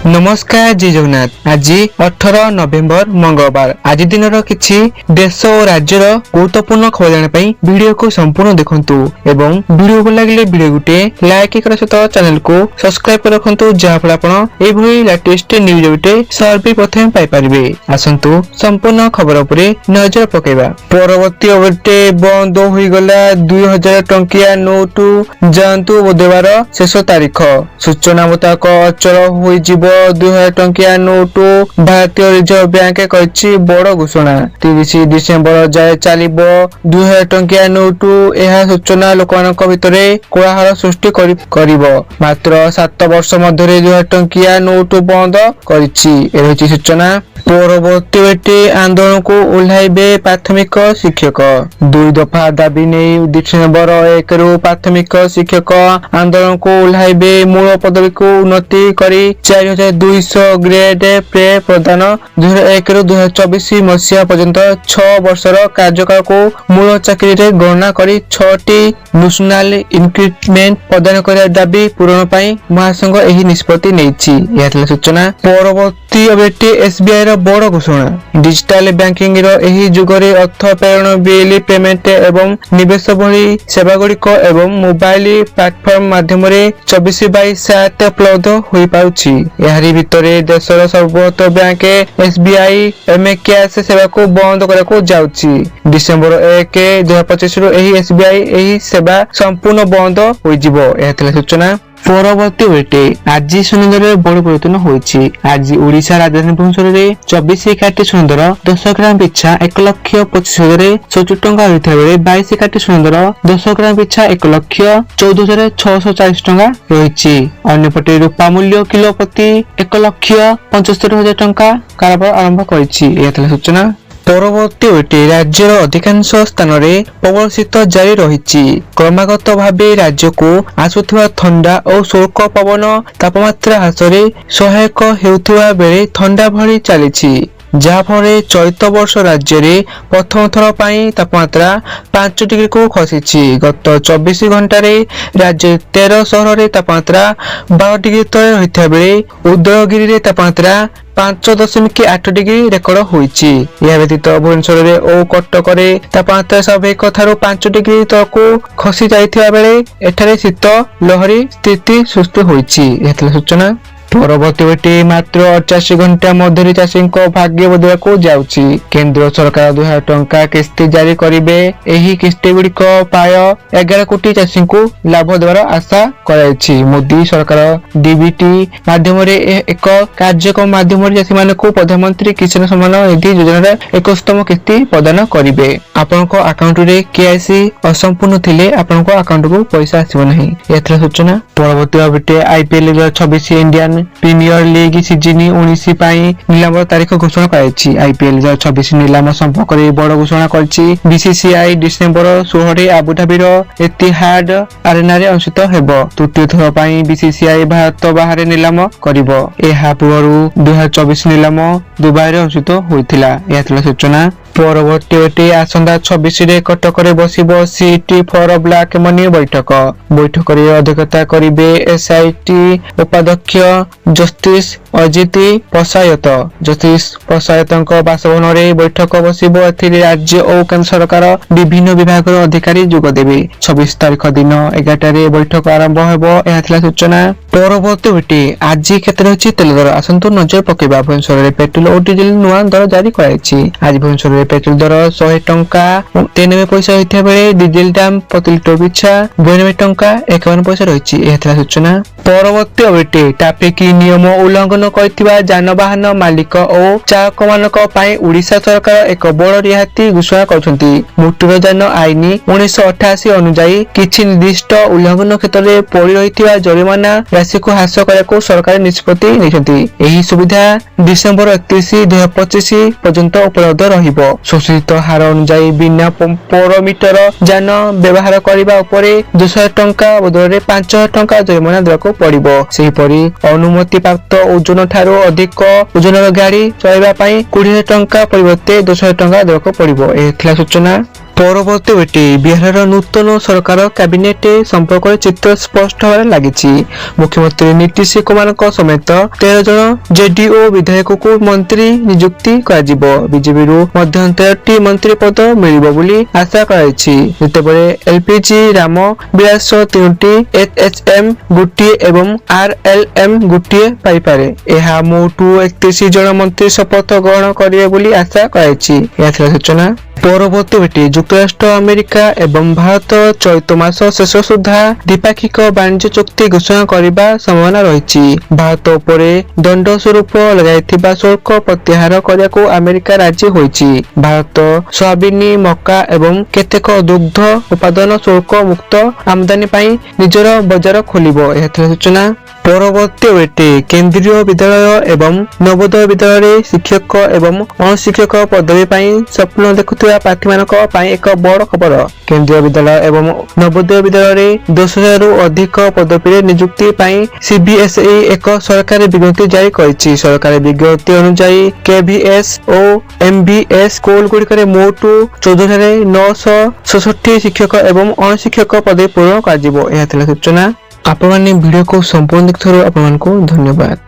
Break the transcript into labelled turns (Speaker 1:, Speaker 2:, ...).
Speaker 1: नमस्कार जी जगन्नाथ। आज 18 नवेम्बर मंगलवार। आज दिन किछि देश और राज्यर गुरुत्वपूर्ण खबर जाने वीडियो को संपूर्ण देखंतु एवं वीडियो को लागले वीडियो गुटे लाइक कर सहित चैनल को सब्सक्राइब कर रखंतु जहा फल आपण एभली लेटेस्ट न्यूज गुटे सर्वे प्रथम पाई परिबे। आसंतु संपूर्ण खबर उपरे नजर पकेबा। परवर्ती ओटे बंद होई गला 2000 टंकिया नोट जानतु देवार शेष तारीख। सूचना मुताबिक अचल होई जीव 2000 टंकिया नोट भारतीय रिजर्व बैंक कहिछि बड़ घोषणा। 30 डिसेंबर जाए चलिबो 2000 टंकिया नोट। यह सूचना लोकमानक भितरे कोलाहल सृष्टि करिबो। मात्र 7 वर्ष मध्यरे 2000 टंकिया नोट बंद करिछि एही सूचना। परवर्ती बेटी आंदोलन को ओह्लाइबे प्राथमिक शिक्षक। 2 दफा दाबी नहीं डिसेंबर 1 रु प्राथमिक शिक्षक आंदोलन को ओह्लाइबे। मूल पदवी को उन्नति करी 4200 ग्रेड पे प्रदान। 2001 रु 2024 मसीहा पर्यंत 6 वर्षर कार्यकाल को मूल चाकरी रे गणना करी 6टी नेशनल इंक्रीमेंट प्रदान कर दाबी पूरण पाई महासंघ एही निष्पत्ति नेछि। यह सूचना। परवर्ती बेटी एसबीआई रो बड़ घोषणा। डिजिटल बैंकिंग रो एही जुगरे अर्थ प्रेरण बिल पेमेंट एवं निवेश भली सेवा गुड़िक एवं मोबाइल प्लेटफॉर्म माध्यम रे 24/7 उपलब्ध होई पाउछि। एहारी भितरे देशर सर्वोच्च बैंक एसबीआई एमए कैश सेवा को बंद करा को जाउछि। डिसेंबर 1 2025 रु एही एसबीआई एही सेवा संपूर्ण बंद होई जिवो। एहा सूचना। परवर्ती बेटे आज सुनंदर बड़ परिवर्तन होइछि। आज ओडिशा राजधानी भुवनेश्वर रे 24 काटी सुनंदर 10 ग्राम पिछा 1,25,070 टंका होइथा बेले 22 काटी सुनंदर 10 ग्राम पिछा 1,14,640 टंका रहिछि। अन्यपटे रूपा मूल्य किलो प्रति 1,75,000 टंका कारोबार आरंभ करिछि। एहा सूचना। परवर्ती बेटे राज्यर अधिकांश स्थान रे प्रबल शीत जारी रहिछि। क्रमागत भावे राज्य को आसुथिबा ठंडा और शुष्क पवन तापमात्रा ह्रास रे सहायक हेउथिबा बेले ठंडा भली चलिछि। जहा फले चलित वर्ष राज्य रे प्रथम थर पाई तापमात्रा 5 डिग्री को खसिछि। गत 24 घंटा रे राज्य 13 शहर रे तापमात्रा 12 डिग्री तले रहिथा बेले उदयगिरी रे तापमात्रा 5.8 डिग्री रेकर्ड होइछि। यह व्यतीत भुवनेश्वर रे ओ कटक रे तापमात्रा स्वाभाविक थारु 5 डिग्री तक खसी जाइथिबा बेले एठारे शीत लहरी स्थिति सृष्टि होइछि। एतला सूचना। परवर्ती बेटी मात्र 88 घंटा मध्य चाषी भाग्य बदला को जाउछि। केंद्र सरकार 2000 टंका किस्ती जारी करिबे। एही किस्ती गुड़िक प्राय 11 कोटी चाषी को लाभ देवार आशा कराइछि। मोदी सरकार डीबीटी माध्यम रे एक कार्यक्रम माध्यम रे चाषी मानकु प्रधानमंत्री किसान सम्मान निधि योजना 21तम किस्ती प्रदान करिबे। आपनको अकाउंट रे केआईसी असंपूर्ण थिले आपनको अकाउंट को पैसा आसीबो नहीं। एथरा सूचना। परवर्ती बेटे IPL 2026 Indian Premier League season 19 पाई नीलाम तारीख घोषणा कराइछि। आईपीएल 2026 नीलाम संपर्क रे बड़ घोषणा करछि। बीसीसीआई डिसेंबर 16 रे आबुधाबी रो एतिहाद अरेना रे अनुष्ठित हेबो। तृतीय थर पाई बीसीसीआई भारत बाहर नीलाम करिवो। एहा पूर्वरु 2024 नीलाम दुबई रे अनुष्ठित होइथिला। एहा सूचना। परवर्ती बेटे आसंदा 26 रे कटक रे बसिबो सीटी फॉर ब्लैक मनी बैठक। बैठक रे अध्यक्षता करिबे एसआईटी उपाध्यक्ष जस्टिस अजित पसायत। जस्टिस पसायतଙ୍କ बासभवन रे बैठक बसिबो। एथिरे राज्य और केंद्र सरकार विभिन्न विभाग रो अधिकारी जोग देबे। 26 तारिख दिन 11टा रे बैठक आरंभ हेबो। एहा थिला सूचना। परवर्ती बेटे आज क्षेत्र अछि तेल दर। आसंतु नजर पकेबा। भुवनेश्वर रे पेट्रोल और डीजल नुआ दर जारी कराइछि। आज भुवनेश्वर रे पेट्रोल दर 100 टंका 93 पैसा होइथा बेले डीजल दाम प्रति लिटर पिछा 92 टंका 51 पैसा रहिछि। एहा थिला सूचना। परवर्ती बेटे ट्रैफिक नियम उल्लंघन करथिबा जानवाहन मालिक और चालक मानक पई ओडिशा सरकार एक बड़ रिहाती घोषणा करछंती। मोटर यान आईन 1988 अनुसार किछि निर्दिष्ट उल्लंघन क्षेत्र रे पड़ी रहिथिबा जरिमाना राशि को ह्रास करको सरकार निष्पत्ति नेछंती। एही सुविधा डिसेंबर 31 2025 पर्यंत उपलब्ध रहिबो। शोषित हार अनुसार बिना परमिटर यान व्यवहार करबा उपरे 200 टंका बदले 5000 टंका जरिमाना देବାକୁ पड़िबो। सेही परि अनुमति प्राप्त ओजन ठारो अधिक ओजनर गाड़ी चलाइबा पई 20,000 टंका परिवर्ते 200 टंका देବାକୁ पड़िबो। एथिला सूचना। ପରବର୍ତ୍ତୀ ଓଟି ବିହାରର ନୂତନ ସରକାର କ୍ୟାବିନେଟ ସମ୍ପର୍କରେ ଚିତ୍ର ସ୍ପଷ୍ଟ ହେବାରେ ଲାଗିଛି। ମୁଖ୍ୟମନ୍ତ୍ରୀ ନୀତିଶ କୁମାରଙ୍କ ସମେତ 13 ଜଣ ଜେଡିଓ ବିଧାୟକଙ୍କୁ ମନ୍ତ୍ରୀ ନିଯୁକ୍ତି କରାଯିବ। ବିଜେପିରୁ ମଧ୍ୟ 13ଟି ମନ୍ତ୍ରୀ ପଦ ମିଳିବ ବୋଲି ଆଶା କରାଯାଇଛି। ଯେତେବେଳେ ଏଲପିଜି ରାମ ବିଳାସ 3ଟି, ଏଚଏଚଏମ୍ ଗୋଟିଏ ଏବଂ ଆରଏଲଏମ୍ ଗୋଟିଏ ପାଇପାରେ। ଏହା ମୋଟ 31 ଜଣ ମନ୍ତ୍ରୀ ଶପଥ ଗ୍ରହଣ କରିବେ ବୋଲି ଆଶା କରାଯାଇଛି। ଏହା ଥିଲା ସୂଚନା। ପରବର୍ତ୍ତୀ ଓଟି ଯୁକ୍ତରାଷ୍ଟ୍ର ଆମେରିକା ଏବଂ ଭାରତ ଚଳିତ ମାସ ଶେଷ ସୁଦ୍ଧା ଦ୍ୱିପାକ୍ଷିକ ବାଣିଜ୍ୟ ଚୁକ୍ତି ଘୋଷଣା କରିବା ସମ୍ଭାବନା ରହିଛି। ଭାରତ ଉପରେ ଦଣ୍ଡ ସ୍ୱରୂପ ଲଗାଇଥିବା ଶୁଳ୍କ ପ୍ରତ୍ୟାହାର କରିବାକୁ ଆମେରିକା ରାଜି ହୋଇଛି। ଭାରତ ସୋୟାବିନ, ମକା ଏବଂ କେତେକ ଦୁଗ୍ଧ ଉତ୍ପାଦନ ଶୁଳ୍କ ମୁକ୍ତ ଆମଦାନୀ ପାଇଁ ନିଜର ବଜାର ଖୋଲିବ। ଏହା ଥିଲା ସୂଚନା। ପରବର୍ତ୍ତୀ ଓଟି କେନ୍ଦ୍ରୀୟ ବିଦ୍ୟାଳୟ ଏବଂ ନବୋଦୟ ବିଦ୍ୟାଳୟରେ ଶିକ୍ଷକ ଏବଂ ଅଣଶିକ୍ଷକ ପଦବୀ ପାଇଁ ସ୍ୱପ୍ନ ଦେଖୁଥିବା ପ୍ରାର୍ଥୀମାନଙ୍କ ପାଇଁ ଏକ ବଡ଼ ଖବର। କେନ୍ଦ୍ରୀୟ ବିଦ୍ୟାଳୟ ଏବଂ ନବୋଦୟ ବିଦ୍ୟାଳୟରେ 10,000ରୁ ଅଧିକ ପଦବୀରେ ନିଯୁକ୍ତି ପାଇଁ ସିବିଏସ୍ଇ ଏକ ସରକାରୀ ବିଜ୍ଞପ୍ତି ଜାରି କରିଛି। ସରକାରୀ ବିଜ୍ଞପ୍ତି ଅନୁଯାୟୀ କେଭିଏସ୍ ଓ ଏମଭିଏସ୍ ସ୍କୁଲ ଗୁଡ଼ିକରେ ମୋଟ 14,966 ଶିକ୍ଷକ ଏବଂ ଅଣଶିକ୍ଷକ ପଦବୀ ପୂରଣ କରାଯିବ। ଏହା ଥିଲା ସୂଚନା। ଆପଣମାନେ ଭିଡ଼ିଓକୁ ସମ୍ପୂର୍ଣ୍ଣ ଦେଖିଥିବାରୁ ଆପଣମାନଙ୍କୁ ଧନ୍ୟବାଦ।